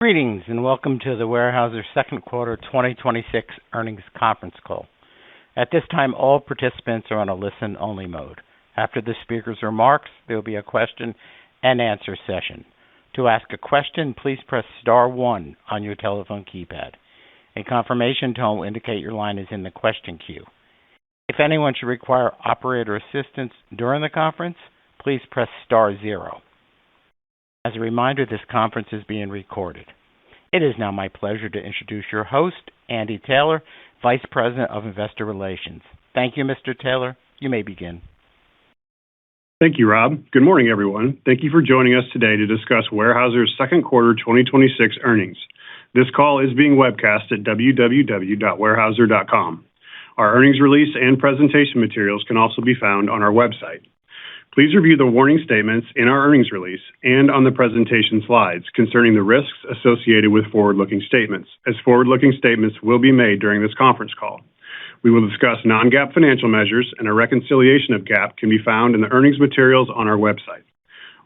Greetings and welcome to the Weyerhaeuser second quarter 2026 earnings conference call. At this time, all participants are on a listen-only mode. After the speaker's remarks, there will be a question-and-answer session. To ask a question, please press star one on your telephone keypad. A confirmation tone will indicate your line is in the question queue. If anyone should require operator assistance during the conference, please press star zero. As a reminder, this conference is being recorded. It is now my pleasure to introduce your host, Andy Taylor, Vice President of Investor Relations. Thank you, Mr. Taylor. You may begin. Thank you, Rob. Good morning, everyone. Thank you for joining us today to discuss Weyerhaeuser's second quarter 2026 earnings. This call is being webcast at www.weyerhaeuser.com. Our earnings release and presentation materials can also be found on our website. Please review the warning statements in our earnings release and on the presentation slides concerning the risks associated with forward-looking statements, as forward-looking statements will be made during this conference call. We will discuss non-GAAP financial measures, and a reconciliation of GAAP can be found in the earnings materials on our website.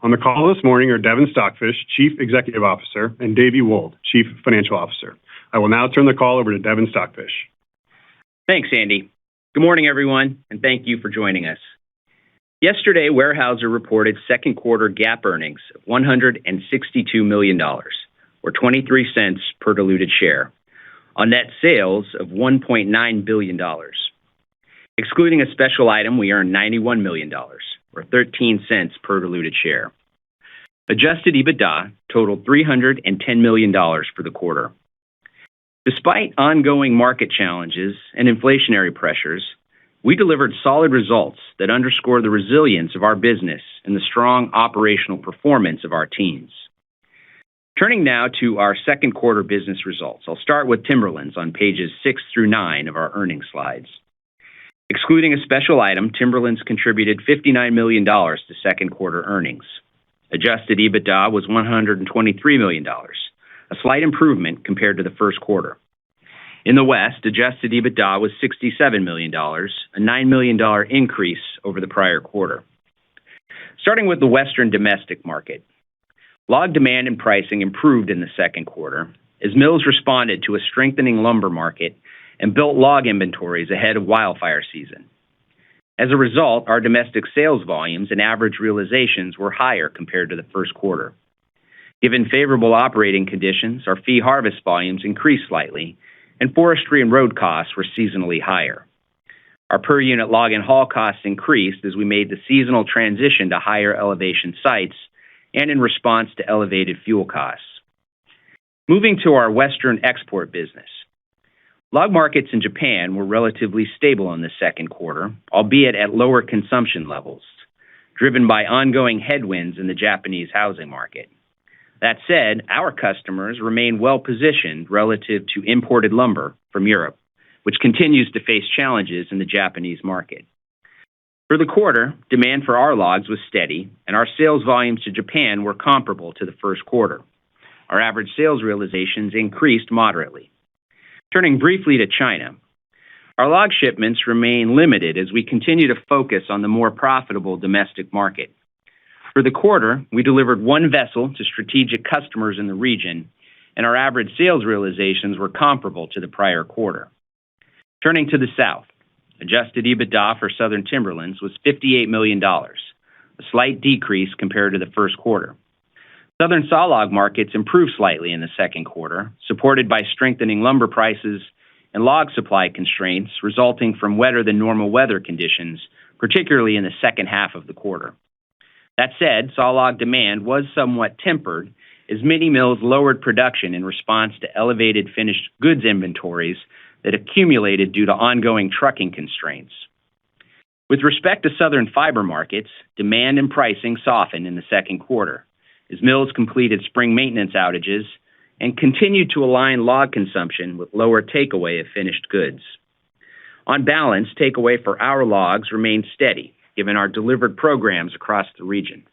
On the call this morning are Devin Stockfish, Chief Executive Officer, and Davey Wold, Chief Financial Officer. I will now turn the call over to Devin Stockfish. Thanks, Andy. Good morning, everyone, and thank you for joining us. Yesterday, Weyerhaeuser reported second quarter GAAP earnings of $162 million, or 23 cents per diluted share, on net sales of $1.9 billion. Excluding a special item, we earned $91 million, or 13 cents per diluted share. Adjusted EBITDA totaled $310 million for the quarter. Despite ongoing market challenges and inflationary pressures, we delivered solid results that underscore the resilience of our business and the strong operational performance of our teams. Turning now to our second quarter business results. I'll start with Timberlands on pages 6 through 9 of our earnings slides. Excluding a special item, Timberlands contributed $59 million to second quarter earnings. Adjusted EBITDA was $123 million, a slight improvement compared to the first quarter. In the West, adjusted EBITDA was $67 million, a $9 million increase over the prior quarter. Starting with the Western domestic market, log demand and pricing improved in the second quarter as mills responded to a strengthening lumber market and built log inventories ahead of wildfire season. As a result, our domestic sales volumes and average realizations were higher compared to the first quarter. Given favorable operating conditions, our fee harvest volumes increased slightly, and forestry and road costs were seasonally higher. Our per-unit log and haul costs increased as we made the seasonal transition to higher elevation sites and in response to elevated fuel costs. Moving to our Western export business. Log markets in Japan were relatively stable in the second quarter, albeit at lower consumption levels, driven by ongoing headwinds in the Japanese housing market. That said, our customers remain well-positioned relative to imported lumber from Europe, which continues to face challenges in the Japanese market. For the quarter, demand for our logs was steady, and our sales volumes to Japan were comparable to the first quarter. Our average sales realizations increased moderately. Turning briefly to China, our log shipments remain limited as we continue to focus on the more profitable domestic market. For the quarter, we delivered one vessel to strategic customers in the region, and our average sales realizations were comparable to the prior quarter. Turning to the South, adjusted EBITDA for Southern Timberlands was $58 million, a slight decrease compared to the first quarter. Southern sawlog markets improved slightly in the second quarter, supported by strengthening lumber prices and log supply constraints resulting from wetter than normal weather conditions, particularly in the second half of the quarter. That said, sawlog demand was somewhat tempered as many mills lowered production in response to elevated finished goods inventories that accumulated due to ongoing trucking constraints. With respect to southern fiber markets, demand and pricing softened in the second quarter as mills completed spring maintenance outages and continued to align log consumption with lower takeaway of finished goods. On balance, takeaway for our logs remained steady, given our delivered programs across the region,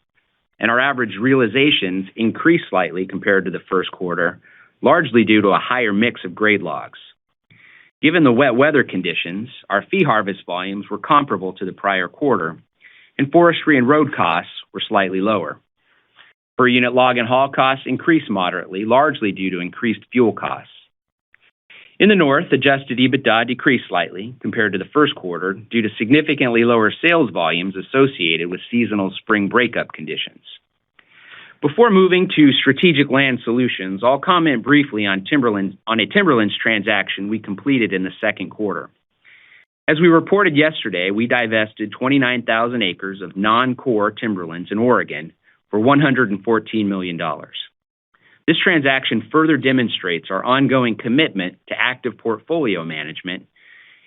and our average realizations increased slightly compared to the first quarter, largely due to a higher mix of grade logs. Given the wet weather conditions, our fee harvest volumes were comparable to the prior quarter, and forestry and road costs were slightly lower. Per unit log and haul costs increased moderately, largely due to increased fuel costs. In the North, adjusted EBITDA decreased slightly compared to the first quarter due to significantly lower sales volumes associated with seasonal spring breakup conditions. Before moving to Strategic Land Solutions, I'll comment briefly on a timberlands transaction we completed in the second quarter. As we reported yesterday, we divested 29,000 acres of non-core timberlands in Oregon for $114 million. This transaction further demonstrates our ongoing commitment to active portfolio management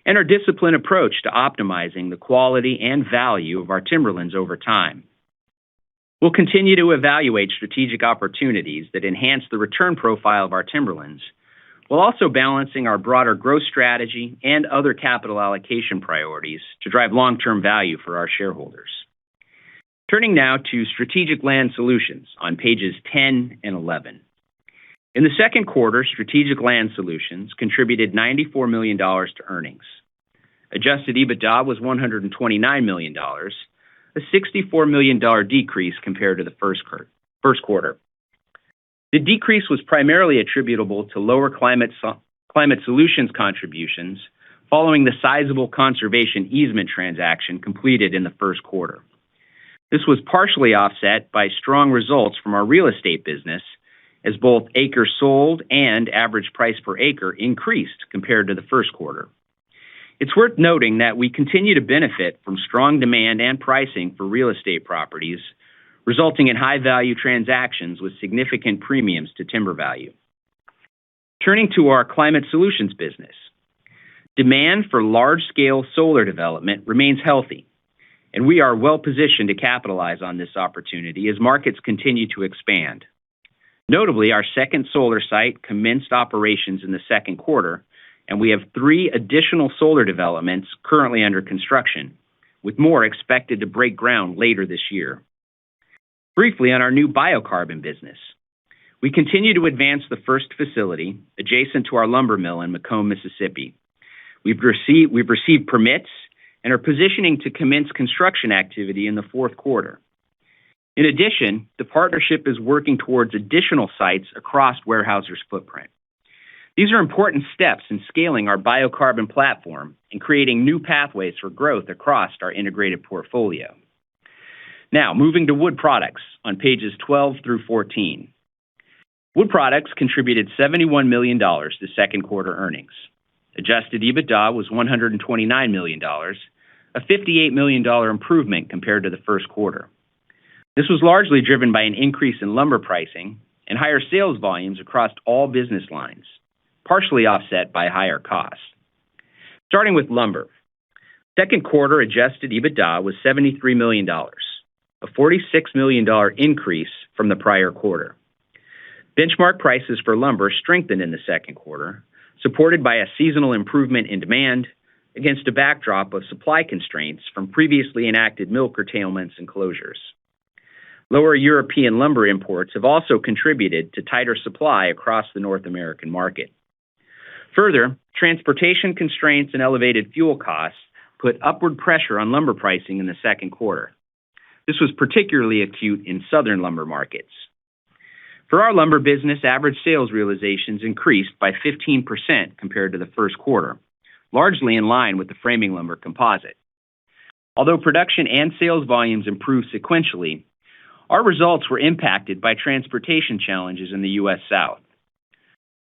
and our disciplined approach to optimizing the quality and value of our timberlands over time. We'll continue to evaluate strategic opportunities that enhance the return profile of our timberlands, while also balancing our broader growth strategy and other capital allocation priorities to drive long-term value for our shareholders. Turning now to Strategic Land Solutions on pages 10 and 11. In the second quarter, Strategic Land Solutions contributed $94 million to earnings. Adjusted EBITDA was $129 million, a $64 million decrease compared to the first quarter. The decrease was primarily attributable to lower climate solutions contributions following the sizable conservation easement transaction completed in the first quarter. This was partially offset by strong results from our real estate business, as both acres sold and average price per acre increased compared to the first quarter. It's worth noting that we continue to benefit from strong demand and pricing for real estate properties, resulting in high-value transactions with significant premiums to timber value. Turning to our climate solutions business. Demand for large-scale solar development remains healthy, and we are well-positioned to capitalize on this opportunity as markets continue to expand. Notably, our second solar site commenced operations in the second quarter, and we have 3 additional solar developments currently under construction, with more expected to break ground later this year. Briefly on our new biocarbon business. We continue to advance the first facility adjacent to our lumber mill in Macomb, Mississippi. We've received permits and are positioning to commence construction activity in the fourth quarter. In addition, the partnership is working towards additional sites across Weyerhaeuser's footprint. These are important steps in scaling our biocarbon platform and creating new pathways for growth across our integrated portfolio. Now, moving to wood products on pages 12 through 14. Wood products contributed $71 million to second quarter earnings. Adjusted EBITDA was $129 million, a $58 million improvement compared to the first quarter. This was largely driven by an increase in lumber pricing and higher sales volumes across all business lines, partially offset by higher costs. Starting with lumber. Second quarter adjusted EBITDA was $73 million, a $46 million increase from the prior quarter. Benchmark prices for lumber strengthened in the second quarter, supported by a seasonal improvement in demand against a backdrop of supply constraints from previously enacted mill curtailments and closures. Lower European lumber imports have also contributed to tighter supply across the North American market. Further, transportation constraints and elevated fuel costs put upward pressure on lumber pricing in the second quarter. This was particularly acute in southern lumber markets. For our lumber business, average sales realizations increased by 15% compared to the first quarter, largely in line with the framing lumber composite. Although production and sales volumes improved sequentially, our results were impacted by transportation challenges in the U.S. South.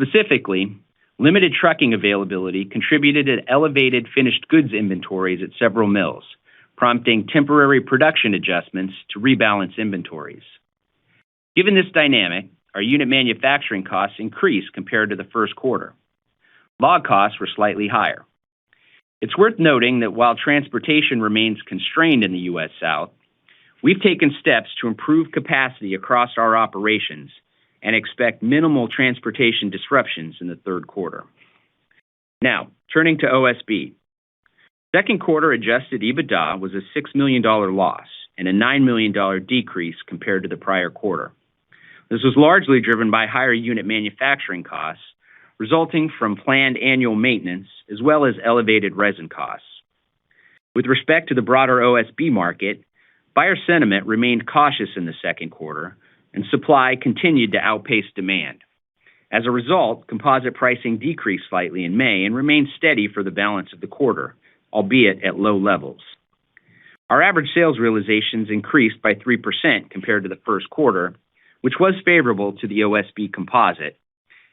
Specifically, limited trucking availability contributed to elevated finished goods inventories at several mills, prompting temporary production adjustments to rebalance inventories. Given this dynamic, our unit manufacturing costs increased compared to the first quarter. Log costs were slightly higher. It's worth noting that while transportation remains constrained in the U.S. South, we've taken steps to improve capacity across our operations and expect minimal transportation disruptions in the third quarter. Now, turning to OSB. Second quarter adjusted EBITDA was a $6 million loss and a $9 million decrease compared to the prior quarter. This was largely driven by higher unit manufacturing costs, resulting from planned annual maintenance, as well as elevated resin costs. With respect to the broader OSB market, buyer sentiment remained cautious in the second quarter and supply continued to outpace demand. As a result, composite pricing decreased slightly in May and remained steady for the balance of the quarter, albeit at low levels. Our average sales realizations increased by 3% compared to the first quarter, which was favorable to the OSB composite,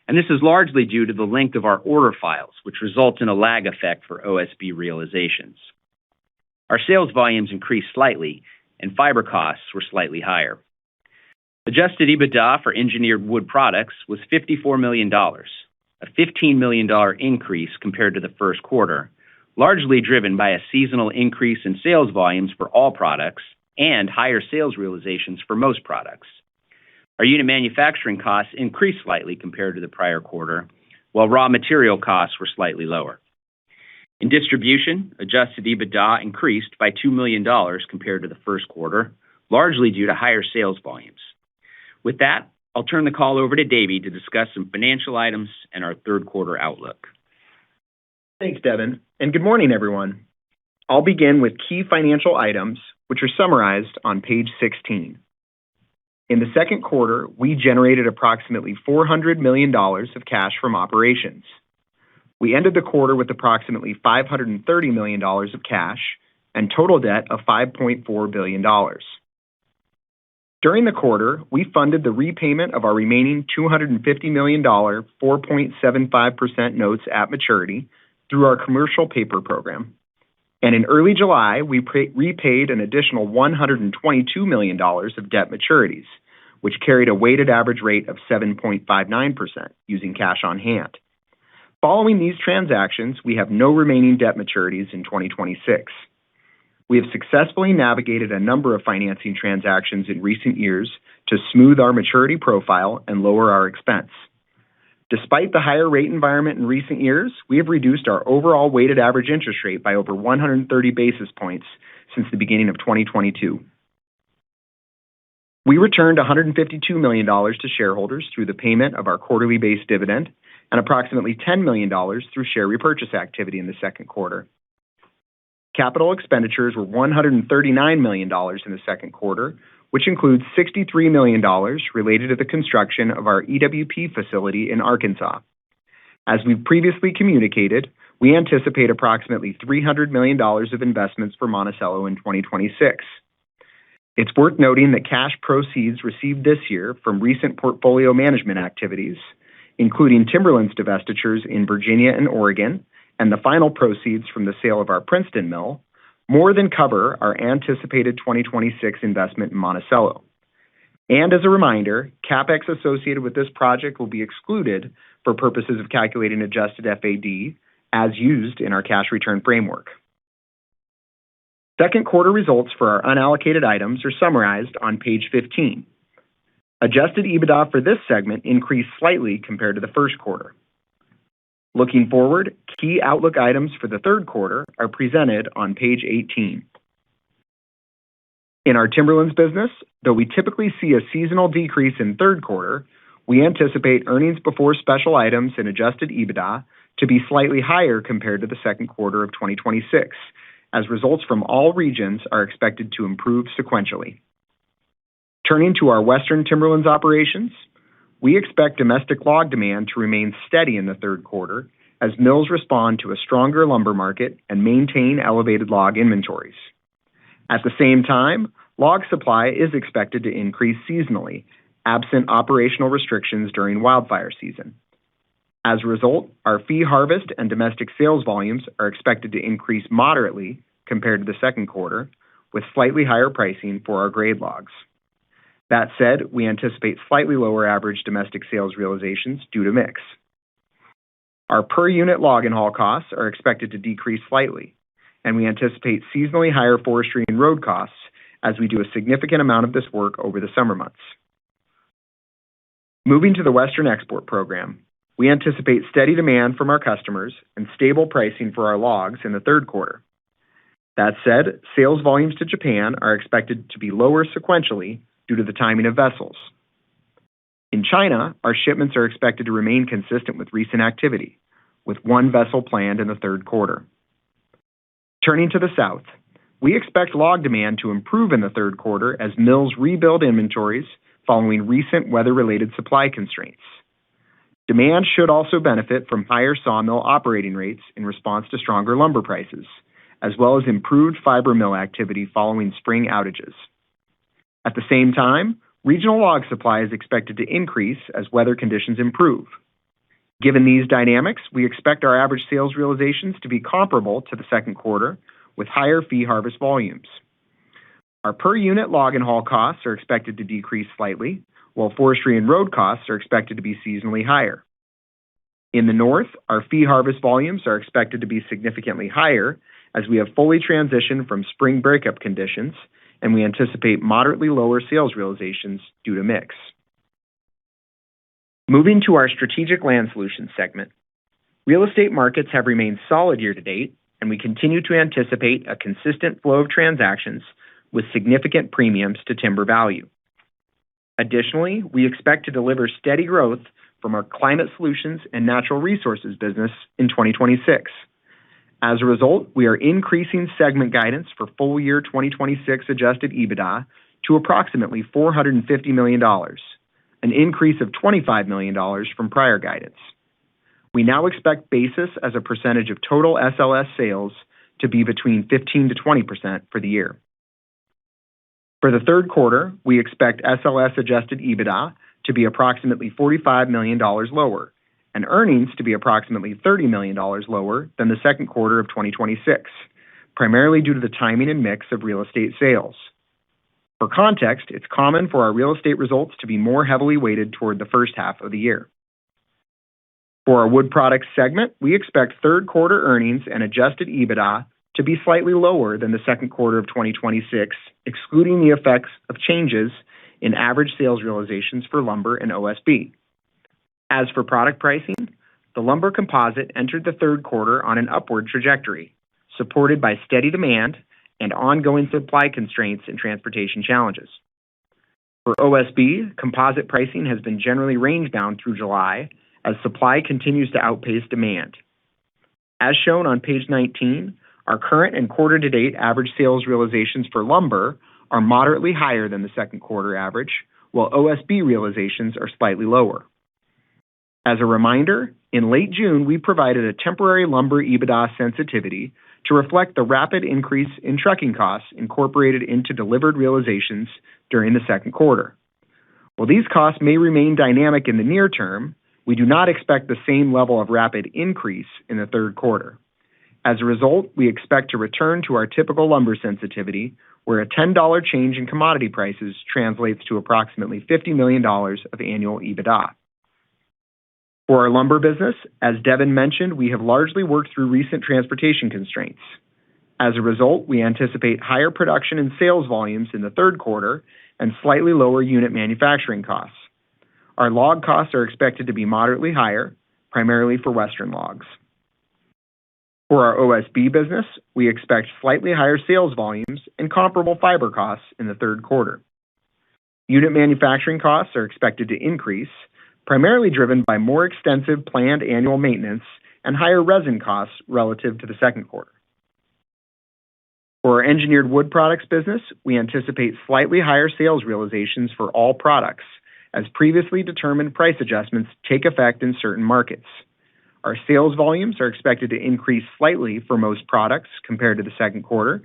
and this is largely due to the length of our order files, which results in a lag effect for OSB realizations. Our sales volumes increased slightly, and fiber costs were slightly higher. Adjusted EBITDA for engineered wood products was $54 million, a $15 million increase compared to the first quarter, largely driven by a seasonal increase in sales volumes for all products and higher sales realizations for most products. Our unit manufacturing costs increased slightly compared to the prior quarter, while raw material costs were slightly lower. In distribution, adjusted EBITDA increased by $2 million compared to the first quarter, largely due to higher sales volumes. With that, I'll turn the call over to Davey to discuss some financial items and our third quarter outlook. Thanks, Devin, and good morning, everyone. I'll begin with key financial items, which are summarized on page 16. In the second quarter, we generated approximately $400 million of cash from operations. We ended the quarter with approximately $530 million of cash and total debt of $5.4 billion. During the quarter, we funded the repayment of our remaining $250 million 4.75% notes at maturity through our commercial paper program. And in early July, we repaid an additional $122 million of debt maturities, which carried a weighted average rate of 7.59% using cash on hand. Following these transactions, we have no remaining debt maturities in 2026. We have successfully navigated a number of financing transactions in recent years to smooth our maturity profile and lower our expense. Despite the higher rate environment in recent years, we have reduced our overall weighted average interest rate by over 130 basis points since the beginning of 2022. We returned $152 million to shareholders through the payment of our quarterly base dividend and approximately $10 million through share repurchase activity in the second quarter. Capital expenditures were $139 million in the second quarter, which includes $63 million related to the construction of our EWP facility in Arkansas. As we've previously communicated, we anticipate approximately $300 million of investments for Monticello in 2026. It's worth noting that cash proceeds received this year from recent portfolio management activities, including timberlands divestitures in Virginia and Oregon, and the final proceeds from the sale of our Princeton mill, more than cover our anticipated 2026 investment in Monticello. And as a reminder, CapEx associated with this project will be excluded for purposes of calculating adjusted FAD as used in our cash return framework. Second quarter results for our unallocated items are summarized on page 15. Adjusted EBITDA for this segment increased slightly compared to the first quarter. Looking forward, key outlook items for the third quarter are presented on page 18. In our timberlands business, though we typically see a seasonal decrease in third quarter, we anticipate earnings before special items and adjusted EBITDA to be slightly higher compared to the second quarter of 2026, as results from all regions are expected to improve sequentially. Turning to our Western Timberlands operations, we expect domestic log demand to remain steady in the third quarter as mills respond to a stronger lumber market and maintain elevated log inventories. At the same time, log supply is expected to increase seasonally, absent operational restrictions during wildfire season. As a result, our fee harvest and domestic sales volumes are expected to increase moderately compared to the second quarter, with slightly higher pricing for our grade logs. That said, we anticipate slightly lower average domestic sales realizations due to mix. Our per unit log and haul costs are expected to decrease slightly, and we anticipate seasonally higher forestry and road costs as we do a significant amount of this work over the summer months. Moving to the Western export program, we anticipate steady demand from our customers and stable pricing for our logs in the third quarter. That said, sales volumes to Japan are expected to be lower sequentially due to the timing of vessels. In China, our shipments are expected to remain consistent with recent activity, with one vessel planned in the third quarter. Turning to the South, we expect log demand to improve in the third quarter as mills rebuild inventories following recent weather-related supply constraints. Demand should also benefit from higher sawmill operating rates in response to stronger lumber prices, as well as improved fiber mill activity following spring outages. At the same time, regional log supply is expected to increase as weather conditions improve. Given these dynamics, we expect our average sales realizations to be comparable to the second quarter, with higher fee harvest volumes. Our per-unit log and haul costs are expected to decrease slightly, while forestry and road costs are expected to be seasonally higher. In the north, our fee harvest volumes are expected to be significantly higher as we have fully transitioned from spring breakup conditions, and we anticipate moderately lower sales realizations due to mix. Moving to our Strategic Land Solutions segment, real estate markets have remained solid year-to-date, and we continue to anticipate a consistent flow of transactions with significant premiums to timber value. Additionally, we expect to deliver steady growth from our Climate Solutions and Natural Resources business in 2026. As a result, we are increasing segment guidance for full year 2026 adjusted EBITDA to approximately $450 million, an increase of $25 million from prior guidance. We now expect basis as a percentage of total SLS sales to be between 15% to 20% for the year. For the third quarter, we expect SLS adjusted EBITDA to be approximately $45 million lower, and earnings to be approximately $30 million lower than the second quarter of 2026, primarily due to the timing and mix of real estate sales. For context, it's common for our real estate results to be more heavily weighted toward the first half of the year. For our Wood Products segment, we expect third quarter earnings and adjusted EBITDA to be slightly lower than the second quarter of 2026, excluding the effects of changes in average sales realizations for lumber and OSB. As for product pricing, the lumber composite entered the third quarter on an upward trajectory, supported by steady demand and ongoing supply constraints and transportation challenges. For OSB, composite pricing has been generally range-bound through July as supply continues to outpace demand. As shown on page 19, our current and quarter-to-date average sales realizations for lumber are moderately higher than the second quarter average, while OSB realizations are slightly lower. As a reminder, in late June, we provided a temporary lumber EBITDA sensitivity to reflect the rapid increase in trucking costs incorporated into delivered realizations during the second quarter. While these costs may remain dynamic in the near term, we do not expect the same level of rapid increase in the third quarter. As a result, we expect to return to our typical lumber sensitivity, where a $10 change in commodity prices translates to approximately $50 million of annual EBITDA. For our lumber business, as Devin mentioned, we have largely worked through recent transportation constraints. As a result, we anticipate higher production and sales volumes in the third quarter and slightly lower unit manufacturing costs. Our log costs are expected to be moderately higher, primarily for Western logs. For our OSB business, we expect slightly higher sales volumes and comparable fiber costs in the third quarter. Unit manufacturing costs are expected to increase, primarily driven by more extensive planned annual maintenance and higher resin costs relative to the second quarter. For our Engineered Wood Products business, we anticipate slightly higher sales realizations for all products, as previously determined price adjustments take effect in certain markets. Our sales volumes are expected to increase slightly for most products compared to the second quarter,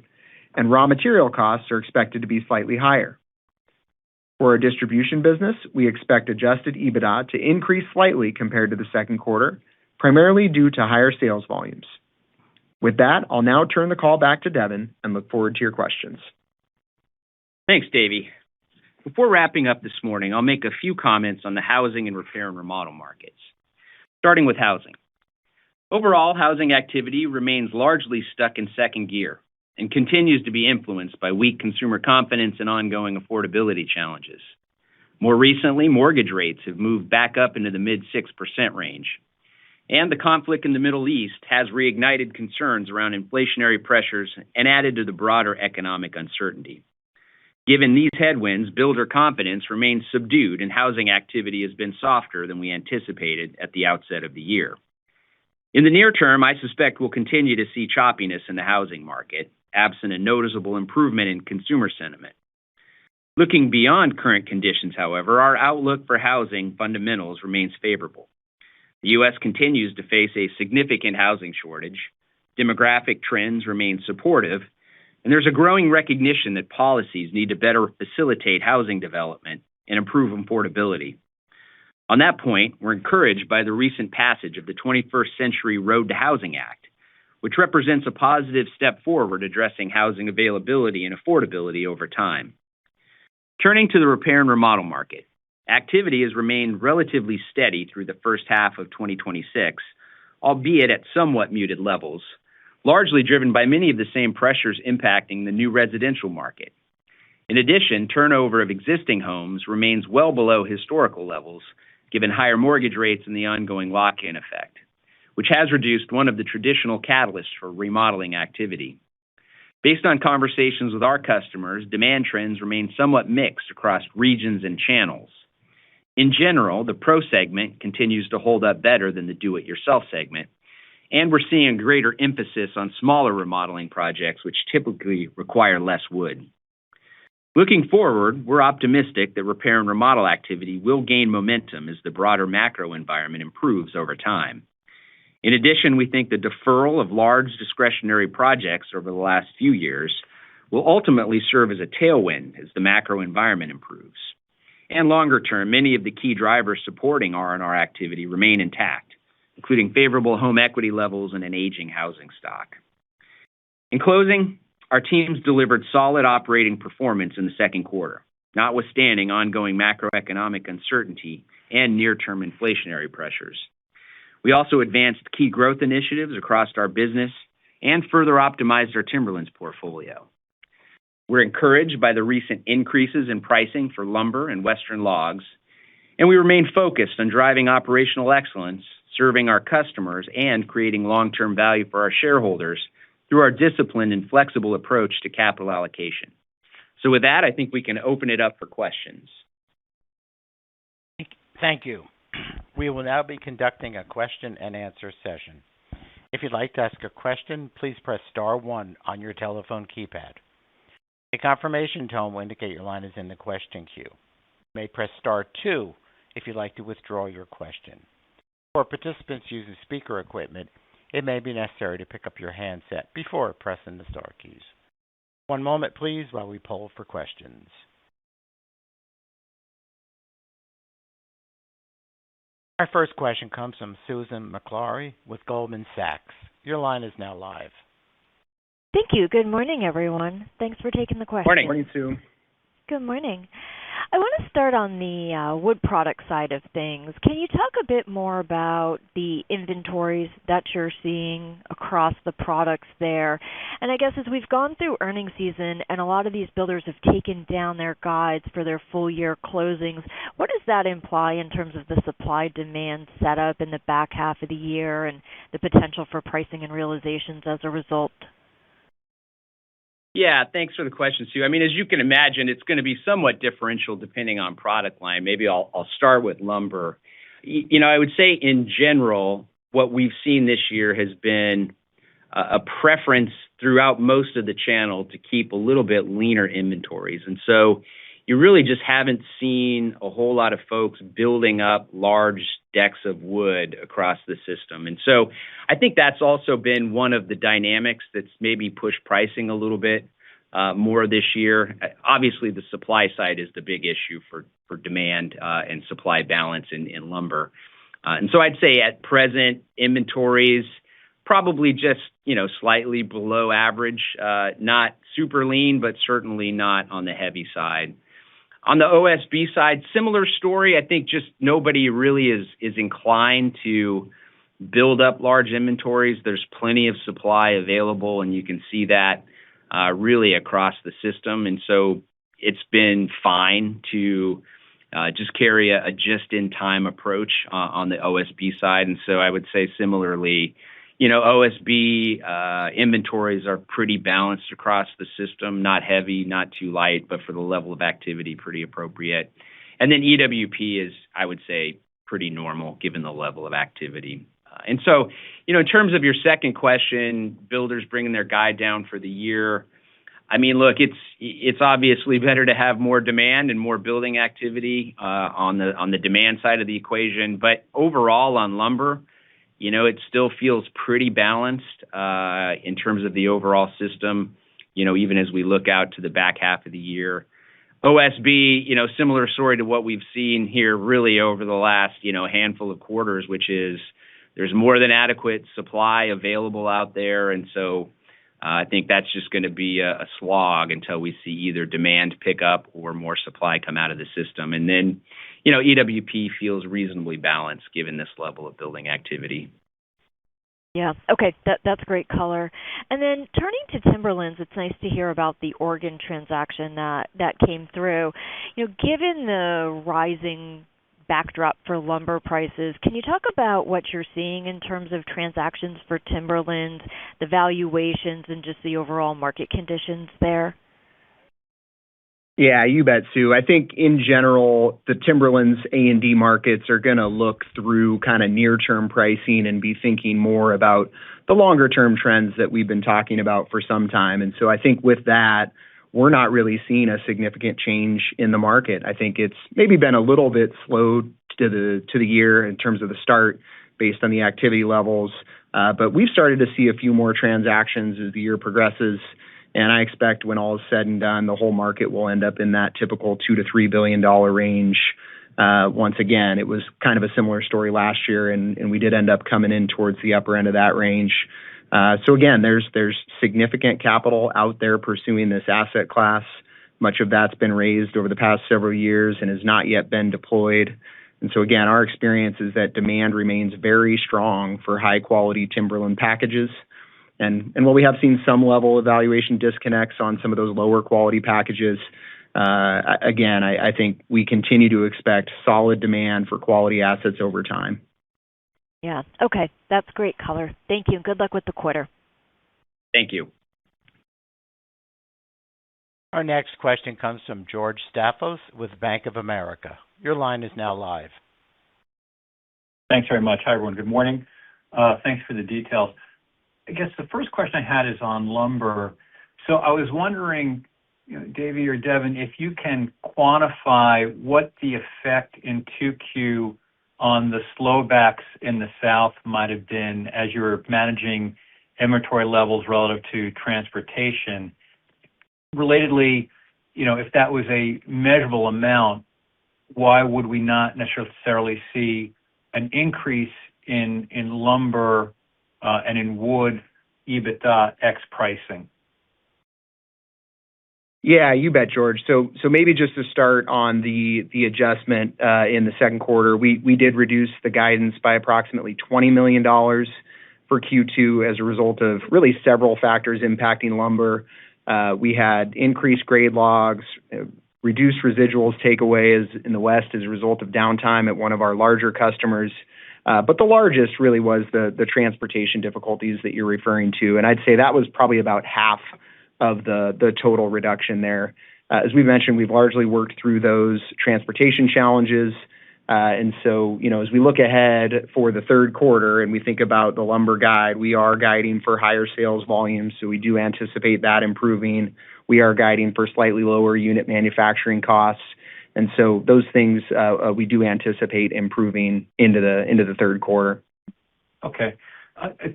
and raw material costs are expected to be slightly higher. For our distribution business, we expect adjusted EBITDA to increase slightly compared to the second quarter, primarily due to higher sales volumes. With that, I'll now turn the call back to Devin and look forward to your questions. Thanks, Davey. Before wrapping up this morning, I'll make a few comments on the housing and repair and remodel markets. Starting with housing. Overall, housing activity remains largely stuck in second gear and continues to be influenced by weak consumer confidence and ongoing affordability challenges. More recently, mortgage rates have moved back up into the mid-6% range, and the conflict in the Middle East has reignited concerns around inflationary pressures and added to the broader economic uncertainty. Given these headwinds, builder confidence remains subdued and housing activity has been softer than we anticipated at the outset of the year. In the near term, I suspect we'll continue to see choppiness in the housing market, absent a noticeable improvement in consumer sentiment. Looking beyond current conditions, however, our outlook for housing fundamentals remains favorable. The U.S. continues to face a significant housing shortage. Demographic trends remain supportive, and there's a growing recognition that policies need to better facilitate housing development and improve affordability. On that point, we're encouraged by the recent passage of the 21st Century Road to Housing Act, which represents a positive step forward addressing housing availability and affordability over time. Turning to the repair and remodel market, activity has remained relatively steady through the first half of 2026, albeit at somewhat muted levels, largely driven by many of the same pressures impacting the new residential market. In addition, turnover of existing homes remains well below historical levels, given higher mortgage rates and the ongoing lock-in effect, which has reduced one of the traditional catalysts for remodeling activity. Based on conversations with our customers, demand trends remain somewhat mixed across regions and channels. In general, the pro segment continues to hold up better than the do-it-yourself segment, and we're seeing a greater emphasis on smaller remodeling projects, which typically require less wood. Looking forward, we're optimistic that repair and remodel activity will gain momentum as the broader macro environment improves over time. In addition, we think the deferral of large discretionary projects over the last few years will ultimately serve as a tailwind as the macro environment improves. And longer term, many of the key drivers supporting R&R activity remain intact, including favorable home equity levels and an aging housing stock. In closing, our teams delivered solid operating performance in the second quarter, notwithstanding ongoing macroeconomic uncertainty and near-term inflationary pressures. We also advanced key growth initiatives across our business and further optimized our timberlands portfolio. We're encouraged by the recent increases in pricing for lumber and Western logs, and we remain focused on driving operational excellence, serving our customers, and creating long-term value for our shareholders through our disciplined and flexible approach to capital allocation. So with that, I think we can open it up for questions. Thank you. We will now be conducting a question-and-answer session. If you'd like to ask a question, please press star one on your telephone keypad. A confirmation tone will indicate your line is in the question queue. You may press star two if you'd like to withdraw your question. For participants using speaker equipment, it may be necessary to pick up your handset before pressing the star keys. One moment, please, while we poll for questions. Our first question comes from Susan Maklari with Goldman Sachs. Your line is now live. Thank you. Good morning, everyone. Thanks for taking the question. Morning. Morning, Sue. Good morning. I want to start on the wood product side of things. Can you talk a bit more about the inventories that you're seeing across the products there? And I guess as we've gone through earnings season and a lot of these builders have taken down their guides for their full year closings, what does that imply in terms of the supply-demand setup in the back half of the year and the potential for pricing and realizations as a result? Yeah, thanks for the question, Sue. I mean, as you can imagine, it's going to be somewhat differential depending on product line. Maybe I'll start with lumber. I would say in general, what we've seen this year has been a preference throughout most of the channel to keep a little bit leaner inventories. And so you really just haven't seen a whole lot of folks building up large decks of wood across the system. And so I think that's also been one of the dynamics that's maybe pushed pricing a little bit more this year. Obviously, the supply side is the big issue for demand and supply balance in lumber. And so I'd say at present, inventories probably just, slightly below average, not super lean, but certainly not on the heavy side. On the OSB side, similar story. I think just nobody really is inclined to build up large inventories. There's plenty of supply available, and you can see that really across the system. And so it's been fine to just carry a just-in-time approach on the OSB side. And so I would say similarly, OSB inventories are pretty balanced across the system, not heavy, not too light, but for the level of activity, pretty appropriate. And then EWP is, I would say, pretty normal given the level of activity. And so, in terms of your second question, builders bringing their guide down for the year, I mean, look, it's obviously better to have more demand and more building activity on the demand side of the equation. But overall on lumber, it still feels pretty balanced in terms of the overall system, even as we look out to the back half of the year. OSB, similar story to what we've seen here really over the last, handful of quarters, which is there's more than adequate supply available out there. And so I think that's just going to be a slog until we see either demand pick up or more supply come out of the system. And then, EWP feels reasonably balanced given this level of building activity. Yeah. Okay. That's great color. And then turning to timberlands, it's nice to hear about the Oregon transaction that came through. Given the rising backdrop for lumber prices, can you talk about what you're seeing in terms of transactions for timberlands, the valuations, and just the overall market conditions there? Yeah, you bet, Sue. I think in general, the timberlands A&D markets are going to look through kind of near-term pricing and be thinking more about the longer-term trends that we've been talking about for some time. And so I think with that, we're not really seeing a significant change in the market. I think it's maybe been a little bit slow to the year in terms of the start based on the activity levels. But we've started to see a few more transactions as the year progresses. And I expect when all is said and done, the whole market will end up in that typical $2 to $3 billion range. Once again, it was kind of a similar story last year, and we did end up coming in towards the upper end of that range. So again, there's significant capital out there pursuing this asset class. Much of that's been raised over the past several years and has not yet been deployed. And so again, our experience is that demand remains very strong for high-quality timberland packages. And while we have seen some level of valuation disconnects on some of those lower quality packages, again, I think we continue to expect solid demand for quality assets over time. Yeah. Okay. That's great color. Thank you. Good luck with the quarter. Thank you. Our next question comes from George Staphos with Bank of America. Your line is now live. Thanks very much. Hi, everyone. Good morning. Thanks for the details. I guess the first question I had is on lumber. So I was wondering, Davey or Devin, if you can quantify what the effect in 2Q on the slowbacks in the South might have been as you were managing inventory levels relative to transportation. Relatedly, if that was a measurable amount, why would we not necessarily see an increase in lumber and in wood EBITDA ex pricing? Yeah, you bet, George. So maybe just to start on the adjustment in the second quarter, we did reduce the guidance by approximately $20 million for Q2 as a result of really several factors impacting lumber. We had increased grade logs, reduced residuals takeaways in the West as a result of downtime at one of our larger customers. But the largest really was the transportation difficulties that you're referring to. And I'd say that was probably about half of the total reduction there. As we mentioned, we've largely worked through those transportation challenges. And so, as we look ahead for the third quarter and we think about the lumber guide, we are guiding for higher sales volumes. So we do anticipate that improving. We are guiding for slightly lower unit manufacturing costs. And so those things we do anticipate improving into the third quarter. Okay.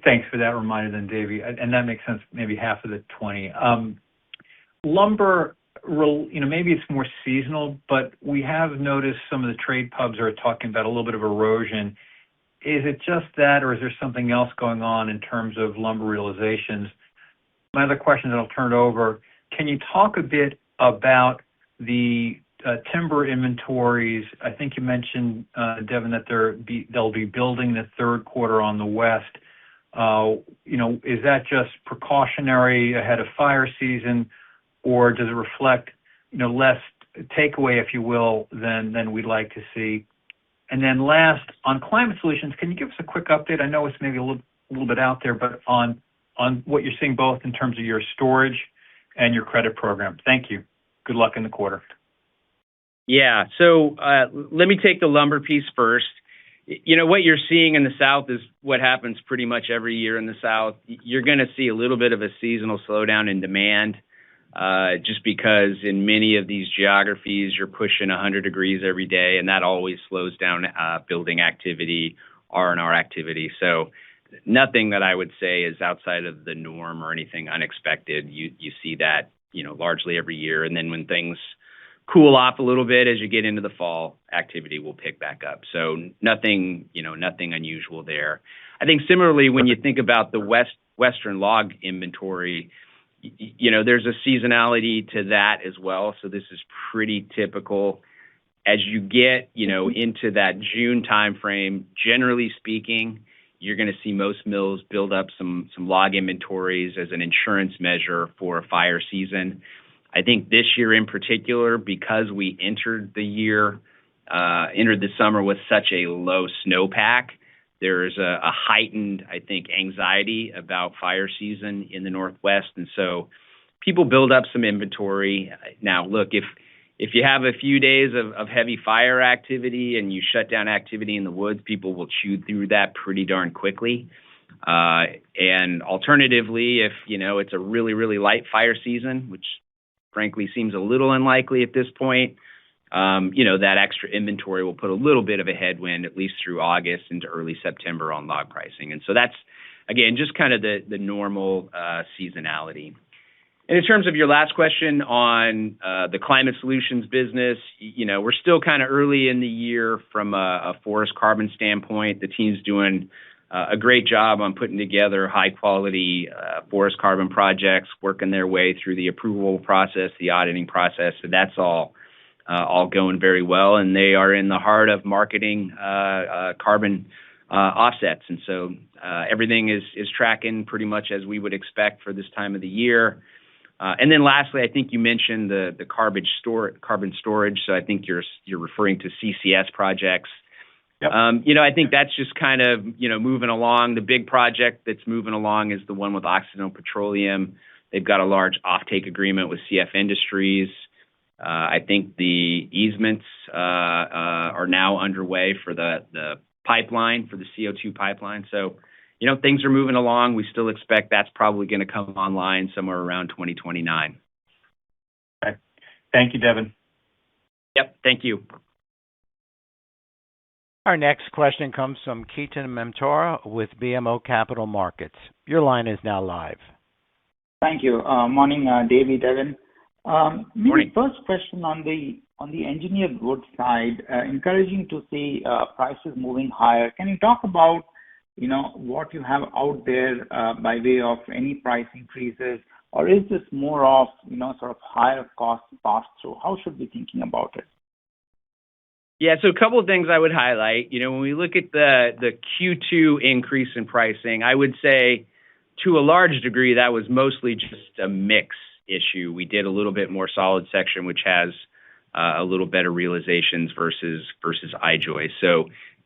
Thanks for that reminder then, Davey. And that makes sense, maybe half of the 20. Lumber, maybe it's more seasonal, but we have noticed some of the trade pubs are talking about a little bit of erosion. Is it just that, or is there something else going on in terms of lumber realizations? My other question, and I'll turn it over, can you talk a bit about the timber inventories? I think you mentioned, Devin, that they'll be building the third quarter on the West. Is that just precautionary ahead of fire season, or does it reflect, less takeaway, if you will, than we'd like to see? And then last, on climate solutions, can you give us a quick update? I know it's maybe a little bit out there, but on what you're seeing both in terms of your storage and your credit program. Thank you. Good luck in the quarter. Yeah. So let me take the lumber piece first. What you're seeing in the South is what happens pretty much every year in the South. You're going to see a little bit of a seasonal slowdown in demand. just because in many of these geographies, you're pushing 100 degrees every day, and that always slows down building activity, R&R activity. So nothing that I would say is outside of the norm or anything unexpected. You see that, largely every year. And then when things cool off a little bit as you get into the fall, activity will pick back up. So nothing unusual there. I think similarly, when you think about the Western log inventory, there's a seasonality to that as well. So this is pretty typical. As you get, into that June timeframe, generally speaking, you're going to see most mills build up some log inventories as an insurance measure for a fire season. I think this year in particular, because we entered the summer with such a low snowpack, there's a heightened, I think, anxiety about fire season in the Northwest. And so people build up some inventory. Now, look, if you have a few days of heavy fire activity and you shut down activity in the woods, people will chew through that pretty darn quickly. And alternatively, if, it's a really, really light fire season, which frankly seems a little unlikely at this point, that extra inventory will put a little bit of a headwind, at least through August into early September on log pricing. And so that's, again, just kind of the normal seasonality. And in terms of your last question on the climate solutions business, we're still kind of early in the year from a forest carbon standpoint. The team's doing a great job on putting together high quality forest carbon projects, working their way through the approval process, the auditing process. So that's all going very well. And they are in the heart of marketing carbon offsets. And so everything is tracking pretty much as we would expect for this time of the year. And then lastly, I think you mentioned the carbon storage. So I think you're referring to CCS projects. Yep. I think that's just kind of, moving along. The big project that's moving along is the one with Occidental Petroleum. They've got a large offtake agreement with CF Industries. I think the easements are now underway for the pipeline, for the CO2 pipeline. So, things are moving along. We still expect that's probably going to come online somewhere around 2029. Okay. Thank you, Devin. Yep. Thank you. Our next question comes from Ketan Mamtora with BMO Capital Markets. Your line is now live. Thank you. Morning, Davey, Devin. Morning. Maybe first question on the engineered wood side, encouraging to see prices moving higher. Can you talk about, what you have out there by way of any price increases, or is this more of, sort of higher cost pass-through? How should we be thinking about it? Yeah, so a couple of things I would highlight. When we look at the Q2 increase in pricing, I would say to a large degree that was mostly just a mix issue. We did a little bit more solid section, which has a little better realizations versus I-joist. So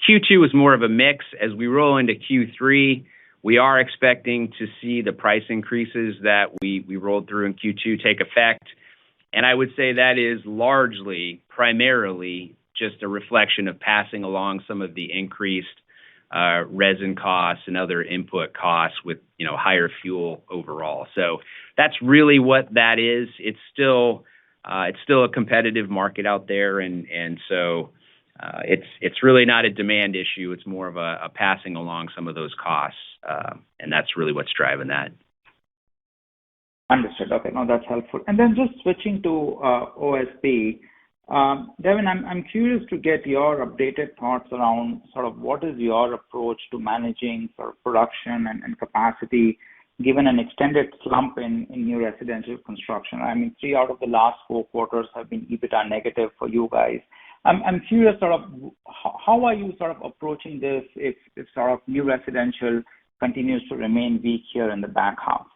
Q2 was more of a mix. As we roll into Q3, we are expecting to see the price increases that we rolled through in Q2 take effect. And I would say that is primarily just a reflection of passing along some of the increased resin costs and other input costs with, higher fuel overall. So that's really what that is. It's still a competitive market out there. And so it's really not a demand issue. It's more of a passing along some of those costs. And that's really what's driving that. Understood. Okay. No, that's helpful. And then just switching to OSB, Devin, I'm curious to get your updated thoughts around sort of what is your approach to managing sort of production and capacity, given an extended slump in new residential construction. I mean, 3 out of the last 4 quarters have been EBITDA negative for you guys. I'm curious, sort of, how are you sort of approaching this if sort of new residential continues to remain weak here in the back half?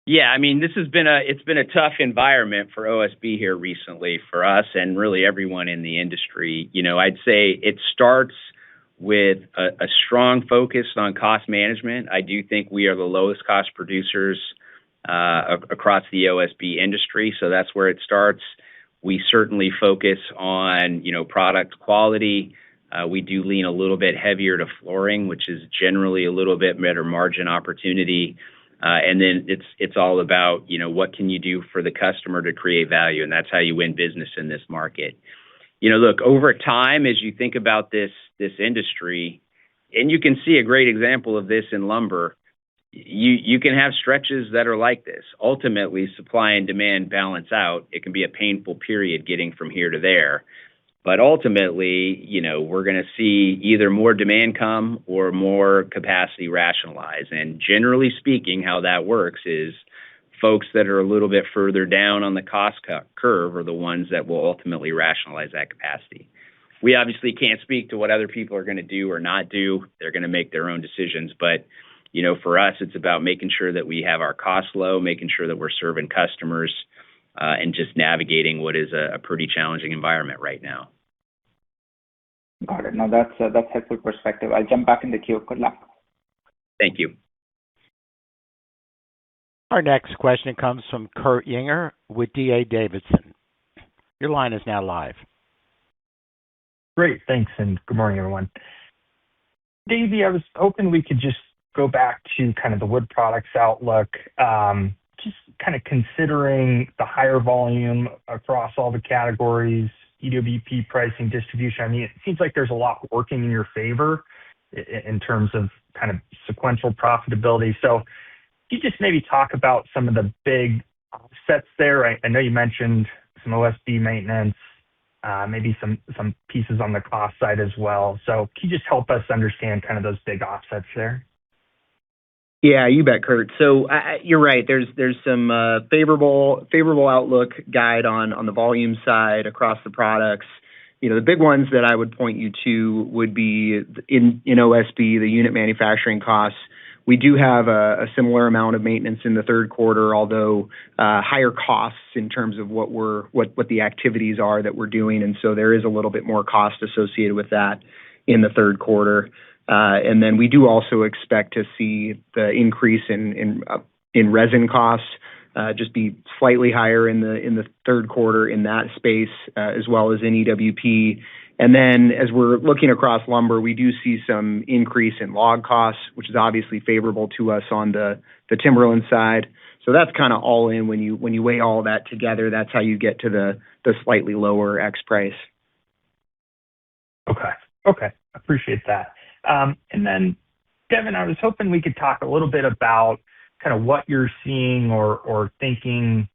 Yeah, I mean, it's been a tough environment for OSB here recently for us and really everyone in the industry. I'd say it starts with a strong focus on cost management. I do think we are the lowest cost producers across the OSB industry, so that's where it starts. We certainly focus on, product quality. We do lean a little bit heavier to flooring, which is generally a little bit better margin opportunity. And then it's all about, what can you do for the customer to create value? And that's how you win business in this market. Look, over time, as you think about this industry, and you can see a great example of this in lumber, you can have stretches that are like this. Ultimately, supply and demand balance out. It can be a painful period getting from here to there. But ultimately, we're going to see either more demand come or more capacity rationalize. And generally speaking, how that works is folks that are a little bit further down on the cost curve are the ones that will ultimately rationalize that capacity. We obviously can't speak to what other people are going to do or not do. They're going to make their own decisions. But, for us, it's about making sure that we have our costs low, making sure that we're serving customers, and just navigating what is a pretty challenging environment right now. Got it. No, that's helpful perspective. I'll jump back in the queue. Good luck. Thank you. Our next question comes from Kurt Yinger with D.A. Davidson. Your line is now live. Great. Thanks, and good morning, everyone. Davey, I was hoping we could just go back to kind of the wood products outlook, just kind of considering the higher volume across all the categories, EWP pricing, distribution. I mean, it seems like there's a lot working in your favor in terms of kind of sequential profitability. So can you just maybe talk about some of the big offsets there? I know you mentioned some OSB maintenance, maybe some pieces on the cost side as well. So can you just help us understand kind of those big offsets there? Yeah, you bet, Kurt. So you're right. There's some favorable outlook guide on the volume side across the products. The big ones that I would point you to would be in OSB, the unit manufacturing costs. We do have a similar amount of maintenance in the third quarter, although higher costs in terms of what the activities are that we're doing, and so there is a little bit more cost associated with that in the third quarter. And then we do also expect to see the increase in resin costs just be slightly higher in the third quarter in that space, as well as in EWP. And then as we're looking across lumber, we do see some increase in log costs, which is obviously favorable to us on the timberland side. So that's kind of all in when you weigh all that together. That's how you get to the slightly lower X price. Okay. Appreciate that. And then, Devin, I was hoping we could talk a little bit about kind of what you're seeing or thinking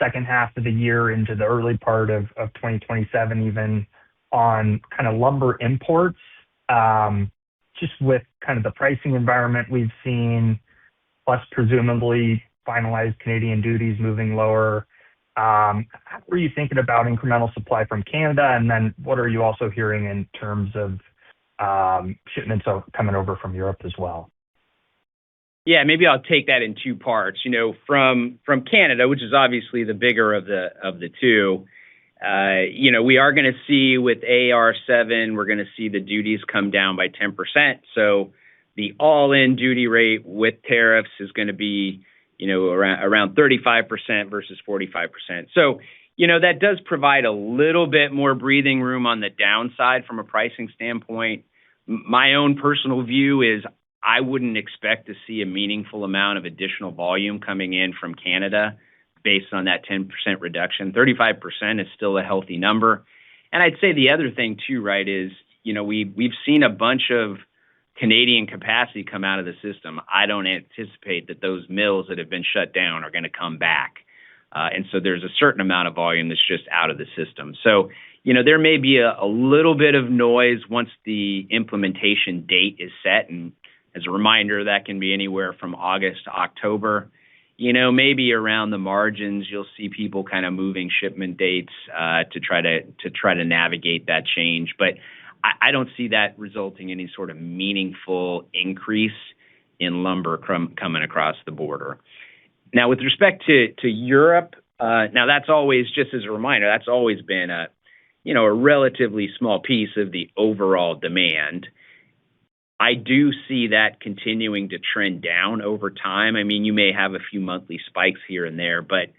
second half of the year into the early part of 2027, even on kind of lumber imports, just with kind of the pricing environment we've seen, plus presumably finalized Canadian duties moving lower. How are you thinking about incremental supply from Canada? And then what are you also hearing in terms of shipments coming over from Europe as well? Yeah, maybe I'll take that in two parts. From Canada, which is obviously the bigger of the two, we are going to see with AR7, we're going to see the duties come down by 10%. So the all-in duty rate with tariffs is going to be, around 35% versus 45%. So, that does provide a little bit more breathing room on the downside from a pricing standpoint. My own personal view is I wouldn't expect to see a meaningful amount of additional volume coming in from Canada based on that 10% reduction. 35% is still a healthy number. And I'd say the other thing too, right, is, we've seen a bunch of Canadian capacity come out of the system. I don't anticipate that those mills that have been shut down are going to come back. And so there's a certain amount of volume that's just out of the system. So, there may be a little bit of noise once the implementation date is set. And as a reminder, that can be anywhere from August to October. Maybe around the margins, you'll see people kind of moving shipment dates to try to navigate that change. But I don't see that resulting in any sort of meaningful increase in lumber coming across the border. Now, with respect to Europe, now that's always, just as a reminder, that's always been a relatively small piece of the overall demand. I do see that continuing to trend down over time. I mean, you may have a few monthly spikes here and there, but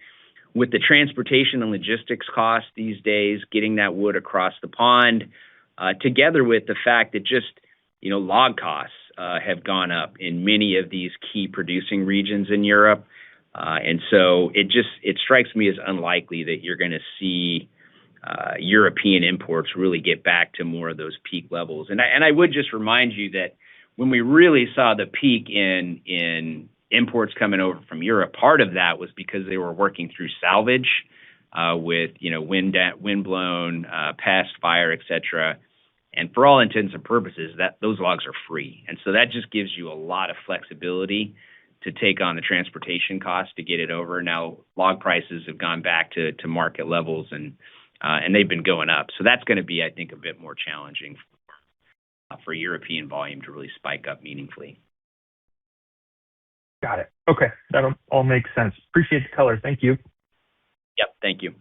with the transportation and logistics costs these days, getting that wood across the pond, together with the fact that just log costs have gone up in many of these key producing regions in Europe. And so it strikes me as unlikely that you're going to see European imports really get back to more of those peak levels. And I would just remind you that when we really saw the peak in imports coming over from Europe, part of that was because they were working through salvage with wind-blown, past fire, etc. And for all intents and purposes, those logs are free, and so that just gives you a lot of flexibility to take on the transportation costs to get it over. Now, log prices have gone back to market levels, and they've been going up. So that's going to be, I think, a bit more challenging for European volume to really spike up meaningfully. Got it. Okay. That all makes sense. Appreciate the color. Thank you. Yep. Thank you.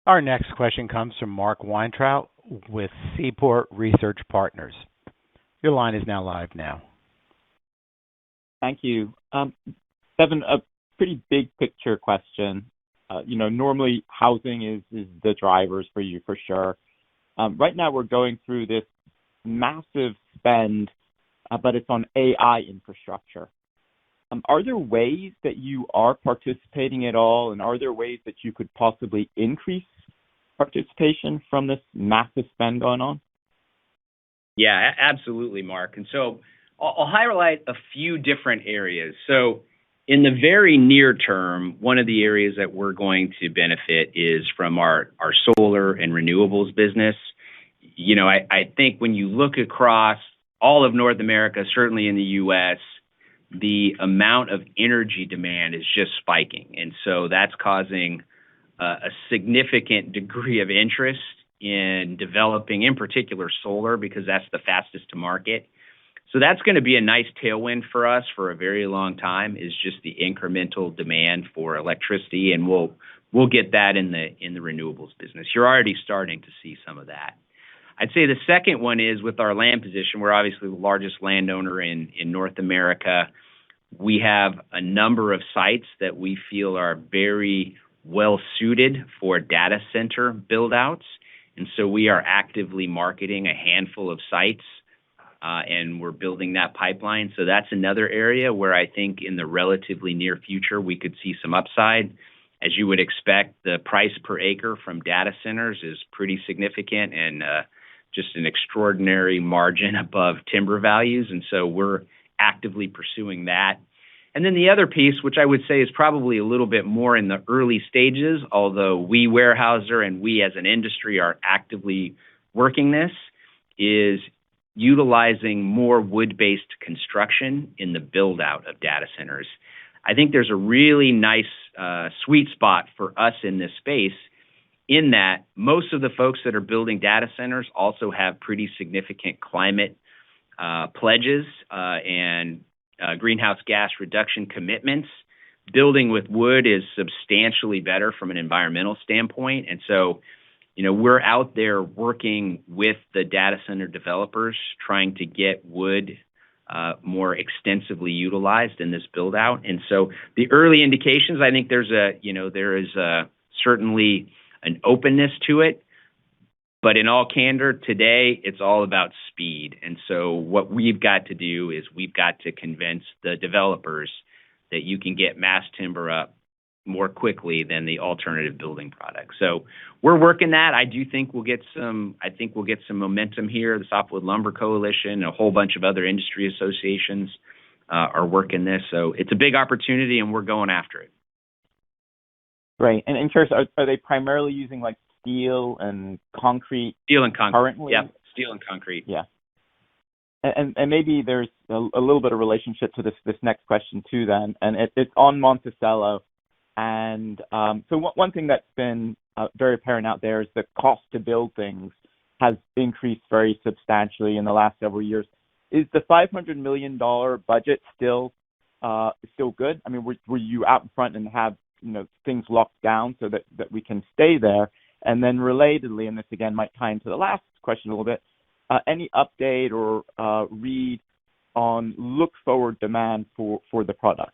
Our next question comes from Mark Weintraub with Seaport Research Partners. Your line is now live now. Thank you. Devin, a pretty big picture question. Normally housing is the drivers for you for sure. Right now we're going through this massive spend, but it's on AI infrastructure. Are there ways that you are participating at all, and are there ways that you could possibly increase participation from this massive spend going on? Yeah, absolutely, Mark. And so I'll highlight a few different areas. So in the very near term, one of the areas that we're going to benefit is from our solar and renewables business. I think when you look across all of North America, certainly in the U.S., the amount of energy demand is just spiking. And so that's causing a significant degree of interest in developing, in particular, solar, because that's the fastest to market. So that's going to be a nice tailwind for us for a very long time, is just the incremental demand for electricity, and we'll get that in the renewables business. You're already starting to see some of that. I'd say the second one is with our land position. We're obviously the largest landowner in North America. We have a number of sites that we feel are very well suited for data center build-outs. And so we are actively marketing a handful of sites, and we're building that pipeline. So that's another area where I think in the relatively near future, we could see some upside. As you would expect, the price per acre from data centers is pretty significant and just an extraordinary margin above timber values. And so we're actively pursuing that. And then the other piece, which I would say is probably a little bit more in the early stages, although we, Weyerhaeuser, and we as an industry are actively working this, is utilizing more wood-based construction in the build-out of data centers. I think there's a really nice sweet spot for us in this space, in that most of the folks that are building data centers also have pretty significant climate pledges and greenhouse gas reduction commitments. Building with wood is substantially better from an environmental standpoint. And so, we're out there working with the data center developers, trying to get wood more extensively utilized in this build out. And so the early indications, I think there is certainly an openness to it. But in all candor, today, it's all about speed. And so what we've got to do is we've got to convince the developers that you can get mass timber up more quickly than the alternative building product. So we're working that. I think we'll get some momentum here. The Softwood Lumber Coalition, a whole bunch of other industry associations are working this. So it's a big opportunity, and we're going after it. Right. And in terms, are they primarily using like steel and concrete? Steel and concrete. Currently? Yeah, steel and concrete. Yeah. And maybe there's a little bit of relationship to this next question too then, and it's on Monticello. And so one thing that's been very apparent out there is the cost to build things has increased very substantially in the last several years. Is the $500 million budget still good? I mean, were you out in front and have things locked down so that we can stay there? And then relatedly, and this again might tie into the last question a little bit, any update or read on look-forward demand for the product?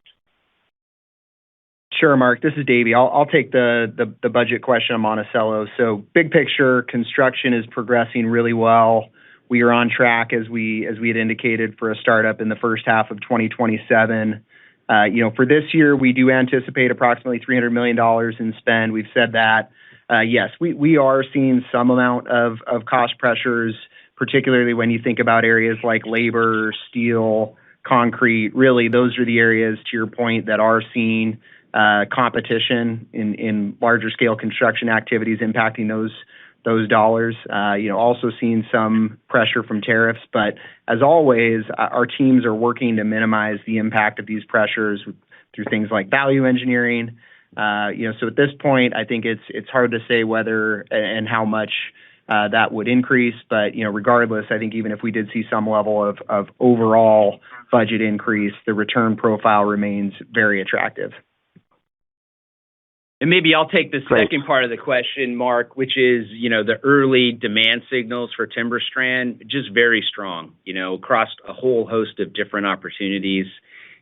Sure, Mark. This is Davey. I'll take the budget question on Monticello. So big picture, construction is progressing really well. We are on track as we had indicated for a startup in the first half of 2027. For this year, we do anticipate approximately $300 million in spend. We've said that. Yes, we are seeing some amount of cost pressures, particularly when you think about areas like labor, steel, concrete. Really, those are the areas, to your point, that are seeing competition in larger scale construction activities impacting those dollars. Also seeing some pressure from tariffs, but as always, our teams are working to minimize the impact of these pressures through things like value engineering. So at this point, I think it's hard to say whether and how much that would increase, but regardless, I think even if we did see some level of overall budget increase, the return profile remains very attractive. And maybe I'll take the second part of the question, Mark, which is, the early demand signals for TimberStrand, just very strong, across a whole host of different opportunities.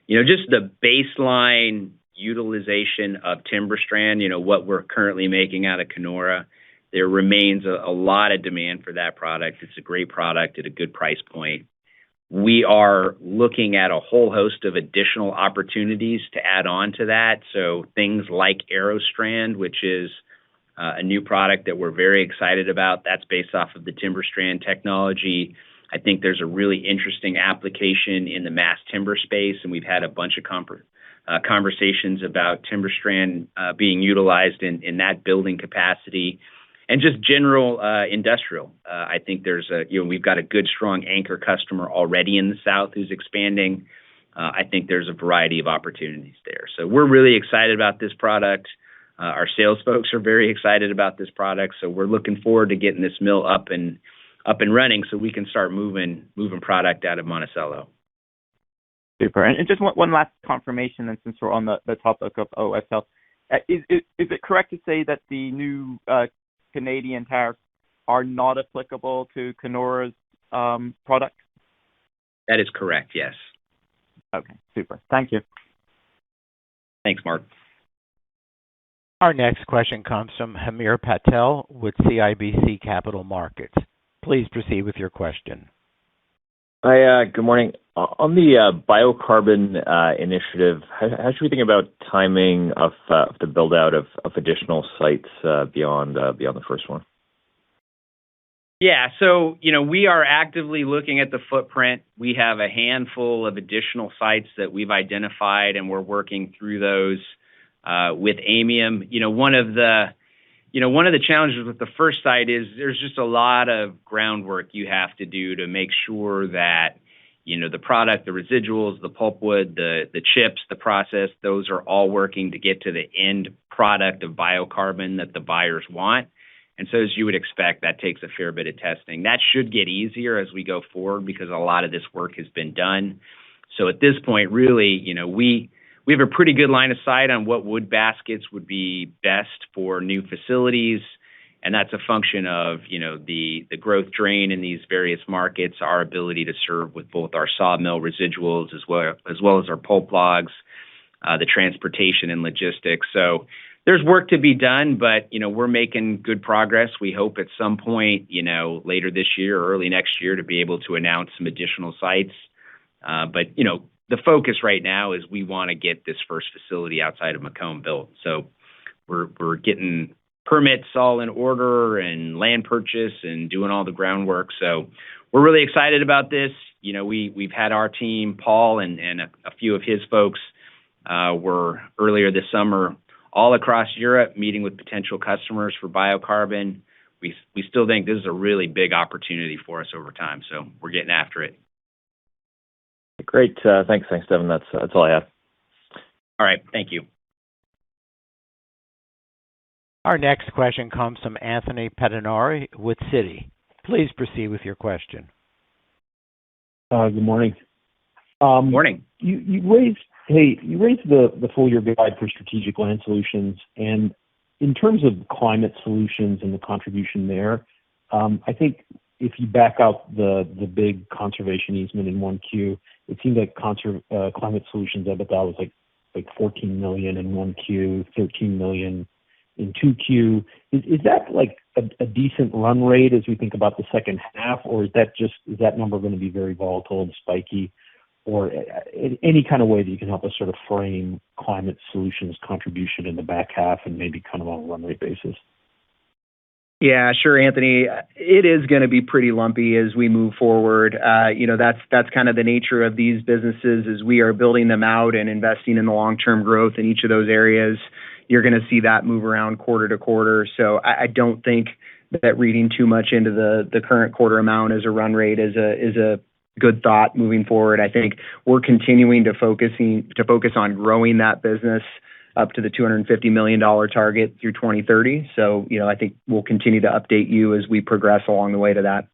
Just the baseline utilization of TimberStrand, what we're currently making out of Kenora, there remains a lot of demand for that product. It's a great product at a good price point. We are looking at a whole host of additional opportunities to add on to that. So things like AeroStrand, which is a new product that we're very excited about. That's based off of the TimberStrand technology. I think there's a really interesting application in the mass timber space, and we've had a bunch of conversations about TimberStrand being utilized in that building capacity. And just general industrial. I think we've got a good, strong anchor customer already in the South who's expanding. I think there's a variety of opportunities there. So we're really excited about this product. Our sales folks are very excited about this product. So we're looking forward to getting this mill up and running so we can start moving product out of Monticello. Super. And just one last confirmation, and since we're on the topic of OSL, is it correct to say that the new Canadian tariffs are not applicable to Kenora's product? That is correct, yes. Okay, super. Thank you. Thanks, Mark. Our next question comes from Hamir Patel with CIBC Capital Markets. Please proceed with your question. Hi, good morning. On the biocarbon initiative, how should we think about timing of the build-out of additional sites beyond the first one? Yeah, so, we are actively looking at the footprint. We have a handful of additional sites that we've identified, and we're working through those with Aymium. One of the challenges with the first site is there's just a lot of groundwork you have to do to make sure that, the product, the residuals, the pulpwood, the chips, the process, those are all working to get to the end product of biocarbon that the buyers want. And so as you would expect, that takes a fair bit of testing. That should get easier as we go forward because a lot of this work has been done. So at this point, really, we have a pretty good line of sight on what wood baskets would be best for new facilities. And that's a function of, the growth drain in these various markets, our ability to serve with both our sawmill residuals as well as our pulp logs, the transportation and logistics. So there's work to be done, but, we're making good progress. We hope at some point, later this year or early next year to be able to announce some additional sites. But, the focus right now is we want to get this first facility outside of Macomb built. So we're getting permits all in order and land purchase and doing all the groundwork. So we're really excited about this. We've had our team, Paul and a few of his folks were earlier this summer all across Europe meeting with potential customers for biocarbon. We still think this is a really big opportunity for us over time. So we're getting after it. Great. Thanks, Devin. That's all I have. All right. Thank you. Our next question comes from Anthony Pettinari with Citi. Please proceed with your question. Good morning. Morning. You raised the full year guide for Strategic Land Solutions, and in terms of Climate Solutions and the contribution there, I think if you back out the big conservation easement in 1Q, it seemed like Climate Solutions EBITDA was like like $14 million in 1Q, $13 million in 2Q. Is that like a decent run rate as we think about the second half, or is that number going to be very volatile and spiky? Or any kind of way that you can help us sort of frame Climate Solutions contribution in the back half and maybe kind of on a run rate basis? Yeah, sure, Anthony. It is going to be pretty lumpy as we move forward. That's kind of the nature of these businesses. As we are building them out and investing in the long-term growth in each of those areas, you're going to see that move around quarter to quarter. So I don't think that reading too much into the current quarter amount as a run rate is a good thought moving forward. I think we're continuing to focus on growing that business up to the $250 million target through 2030. So, I think we'll continue to update you as we progress along the way to that.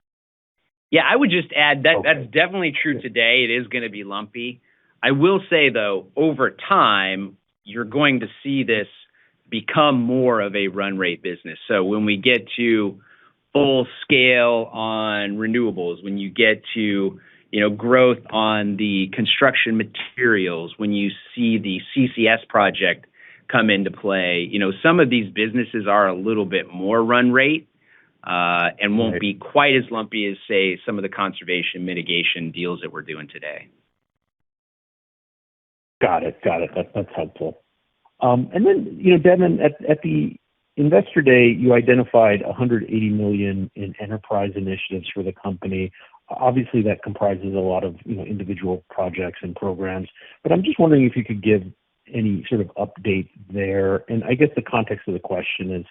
Yeah, I would just add that Okay. that's definitely true today. It is going to be lumpy. I will say, though, over time, you're going to see this become more of a run rate business. So when we get to full scale on renewables, when you get to growth on the construction materials, when you see the CCS project come into play, some of these businesses are a little bit more run rate and won't be quite as lumpy as, say, some of the conservation mitigation deals that we're doing today. Got it. That's helpful. And then, Devin, at the Investor Day, you identified $180 million in enterprise initiatives for the company. Obviously, that comprises a lot of individual projects and programs. But I'm just wondering if you could give any sort of update there. And I guess the context of the question is,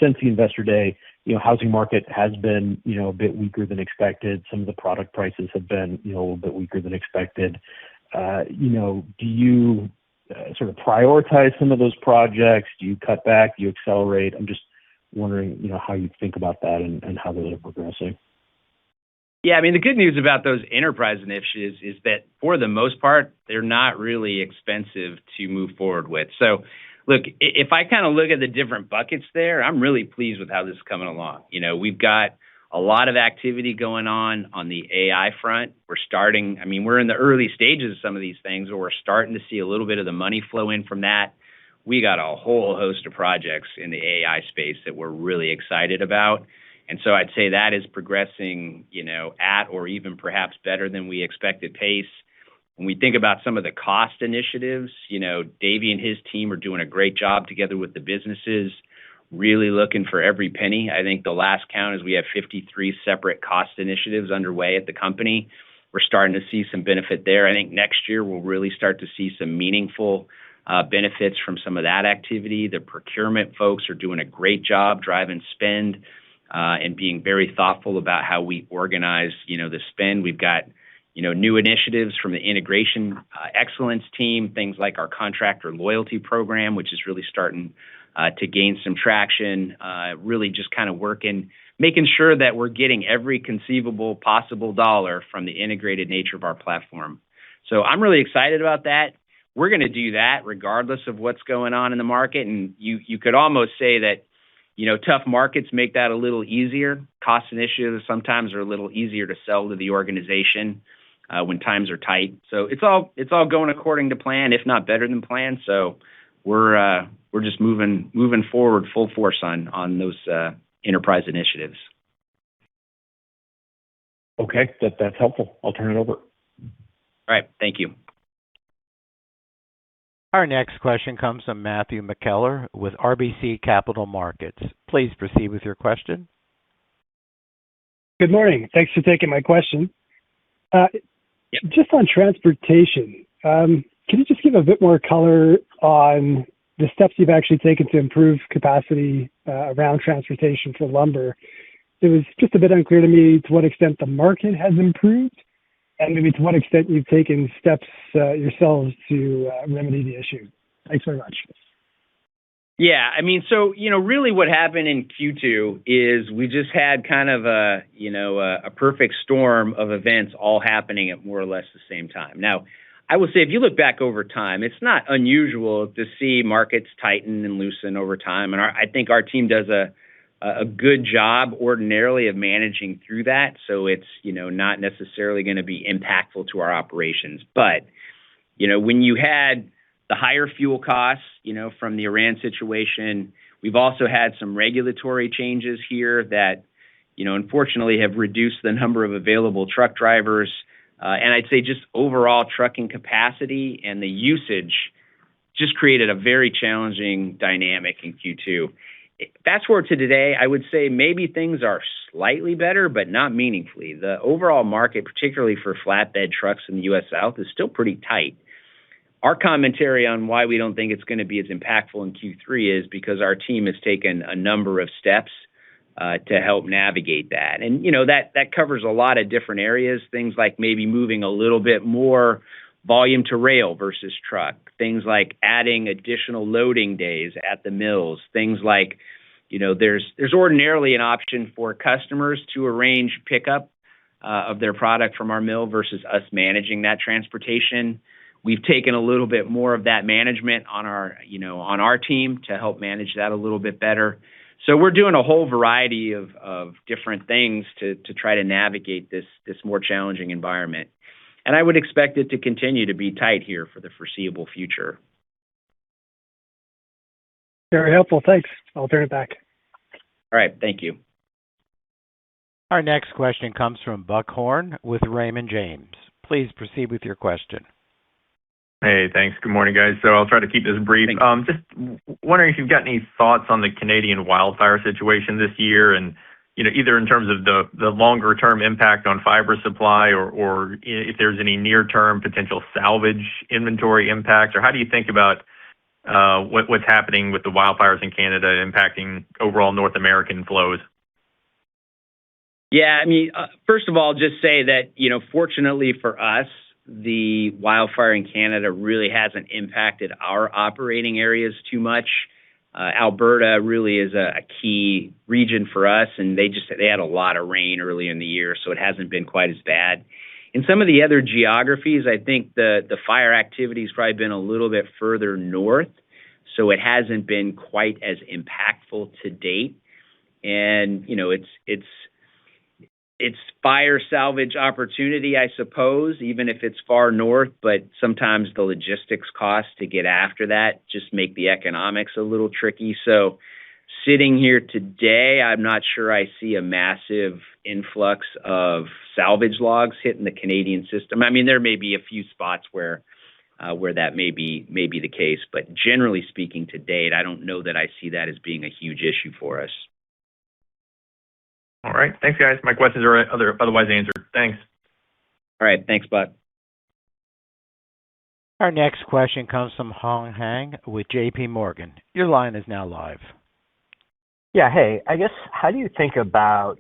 since the Investor Day, housing market has been a bit weaker than expected. Some of the product prices have been a little bit weaker than expected. Do you sort of prioritize some of those projects? Do you cut back? Do you accelerate? I'm just wondering, how you think about that and how those are progressing. Yeah, I mean, the good news about those enterprise initiatives is that for the most part, they're not really expensive to move forward with. So, look, if I kind of look at the different buckets there, I'm really pleased with how this is coming along. We've got a lot of activity going on the AI front. We're in the early stages of some of these things, but we're starting to see a little bit of the money flow in from that. We got a whole host of projects in the AI space that we're really excited about. And so I'd say that is progressing, at or even perhaps better than we expected pace. When we think about some of the cost initiatives, Davey and his team are doing a great job together with the businesses, really looking for every penny. I think the last count is we have 53 separate cost initiatives underway at the company. We're starting to see some benefit there. I think next year we'll really start to see some meaningful benefits from some of that activity. The procurement folks are doing a great job driving spend and being very thoughtful about how we organize, the spend. We've got, new initiatives from the integration excellence team, things like our contractor loyalty program, which is really starting to gain some traction, really just kind of making sure that we're getting every conceivable possible dollar from the integrated nature of our platform. So I'm really excited about that. We're going to do that regardless of what's going on in the market. And you could almost say that, tough markets make that a little easier. Cost initiatives sometimes are a little easier to sell to the organization when times are tight. So it's all going according to plan, if not better than plan. So we're just moving forward full force on those enterprise initiatives. Okay, that's helpful. I'll turn it over. All right, thank you. Our next question comes from Matthew McKellar with RBC Capital Markets. Please proceed with your question. Good morning. Thanks for taking my question. Just on transportation, can you just give a bit more color on the steps you've actually taken to improve capacity around transportation for lumber? It was just a bit unclear to me to what extent the market has improved and maybe to what extent you've taken steps yourselves to remedy the issue. Thanks very much. Yeah, so, really what happened in Q2 is we just had kind of a perfect storm of events all happening at more or less the same time. Now, I will say, if you look back over time, it's not unusual to see markets tighten and loosen over time. And I think our team does a good job ordinarily of managing through that. So it's, not necessarily going to be impactful to our operations. But, when you had the higher fuel costs, from the Iran situation. We've also had some regulatory changes here that, unfortunately have reduced the number of available truck drivers. And I'd say just overall trucking capacity and the usage just created a very challenging dynamic in Q2. Fast forward to today, I would say maybe things are slightly better, but not meaningfully. The overall market, particularly for flatbed trucks in the U.S. South, is still pretty tight. Our commentary on why we don't think it's going to be as impactful in Q3 is because our team has taken a number of steps to help navigate that. And, that covers a lot of different areas, things like maybe moving a little bit more volume to rail versus truck, things like adding additional loading days at the mills, things like, there's ordinarily an option for customers to arrange pickup of their product from our mill versus us managing that transportation. We've taken a little bit more of that management on our team to help manage that a little bit better. So we're doing a whole variety of different things to try to navigate this more challenging environment. And I would expect it to continue to be tight here for the foreseeable future. Very helpful. Thanks. I'll turn it back. All right. Thank you. Our next question comes from Buck Horne with Raymond James. Please proceed with your question. Hey, thanks. Good morning, guys. So I'll try to keep this brief. Just wondering if you've got any thoughts on the Canadian wildfire situation this year, and either in terms of the longer term impact on fiber supply, or if there's any near term potential salvage inventory impact, or how do you think about what's happening with the wildfires in Canada impacting overall North American flows? Yeah, first of all, just say that, fortunately for us, the wildfire in Canada really hasn't impacted our operating areas too much. Alberta really is a key region for us, and they had a lot of rain early in the year, so it hasn't been quite as bad. In some of the other geographies, I think the fire activity has probably been a little bit further north, so it hasn't been quite as impactful to date. And, it's fire salvage opportunity, I suppose, even if it's far north, but sometimes the logistics costs to get after that just make the economics a little tricky. So sitting here today, I'm not sure I see a massive influx of salvage logs hitting the Canadian system. There may be a few spots where that may be the case, but generally speaking to date, I don't know that I see that as being a huge issue for us. All right. Thanks, guys. My questions are otherwise answered. Thanks. All right. Thanks, Buck. Our next question comes from Hong Hang with J.P. Morgan. Your line is now live. Yeah, hey, I guess, how do you think about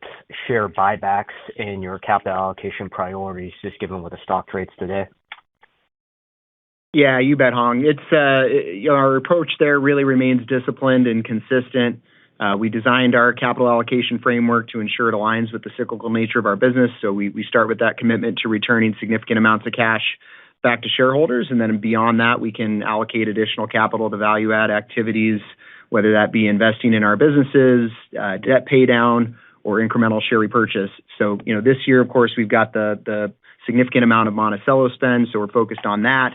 share buybacks in your capital allocation priorities, just given what the stock trades today? Yeah, you bet, Hong. It's our approach there really remains disciplined and consistent. We designed our capital allocation framework to ensure it aligns with the cyclical nature of our business. So we start with that commitment to returning significant amounts of cash back to shareholders. And then beyond that, we can allocate additional capital to value add activities, whether that be investing in our businesses, debt pay down, or incremental share repurchase. So, this year, of course, we've got the significant amount of Monticello spend, so we're focused on that.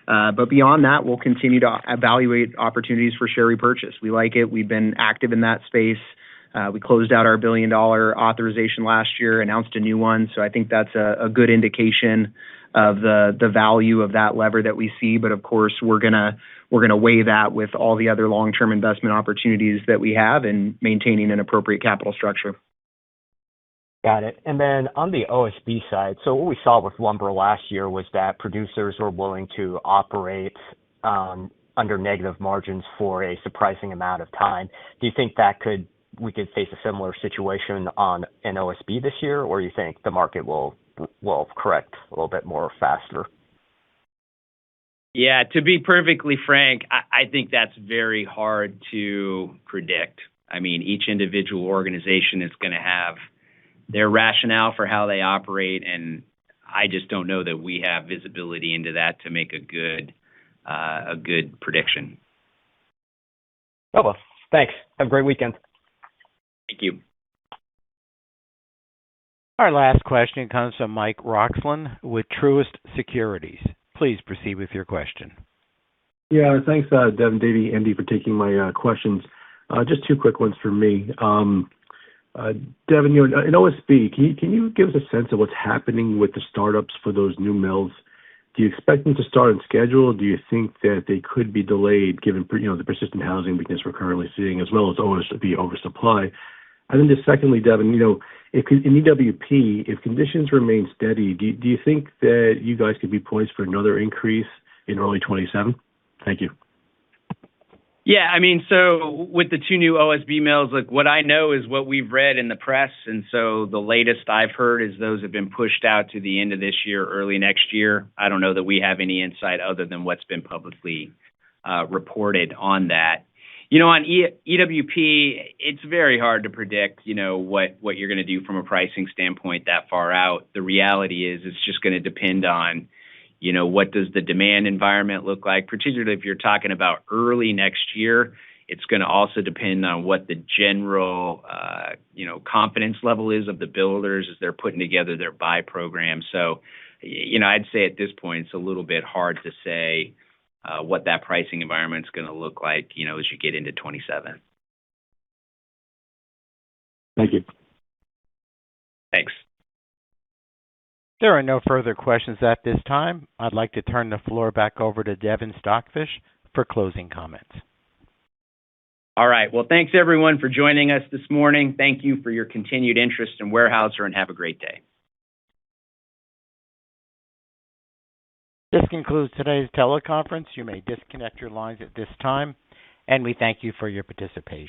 But beyond that, we'll continue to evaluate opportunities for share repurchase. We like it. We've been active in that space. We closed out our $1 billion authorization last year, announced a new one. So I think that's a good indication of the value of that lever that we see. But of course, we're gonna weigh that with all the other long-term investment opportunities that we have and maintaining an appropriate capital structure. Got it. And then on the OSB side, so what we saw with lumber last year was that producers were willing to operate under negative margins for a surprising amount of time. Do you think we could face a similar situation on an OSB this year, or you think the market will correct a little bit more faster? Yeah, to be perfectly frank, I think that's very hard to predict. Each individual organization is going to have their rationale for how they operate, and I just don't know that we have visibility into that to make a good prediction. Oh, well, thanks. Have a great weekend. Thank you. Our last question comes from Mike Roxland with Truist Securities. Please proceed with your question. Yeah, thanks, Devin, Davey, Andy, for taking my questions. Just two quick ones for me. Devin, in OSB, can you give us a sense of what's happening with the startups for those new mills? Do you expect them to start on schedule? Do you think that they could be delayed given the persistent housing weakness we're currently seeing, as well as the oversupply? And then just secondly, Devin, if in EWP, if conditions remain steady, do you think that you guys could be poised for another increase in early 27? Thank you. Yeah, I mean, so with the two new OSB mills, like what I know is what we've read in the press, and so the latest I've heard is those have been pushed out to the end of this year, early next year. I don't know that we have any insight other than what's been publicly reported on that. On EWP, it's very hard to predict, what you're going to do from a pricing standpoint that far out. The reality is it's just going to depend on what does the demand environment look like, particularly if you're talking about early next year. It's going to also depend on what the general, confidence level is of the builders as they're putting together their buy program. So, I'd say at this point, it's a little bit hard to say what that pricing environment's going to look like, as you get into 27. Thank you. Thanks. There are no further questions at this time. I'd like to turn the floor back over to Devin Stockfish for closing comments. All right. Well, thanks everyone for joining us this morning. Thank you for your continued interest in Weyerhaeuser, and have a great day. This concludes today's teleconference. You may disconnect your lines at this time, and we thank you for your participation.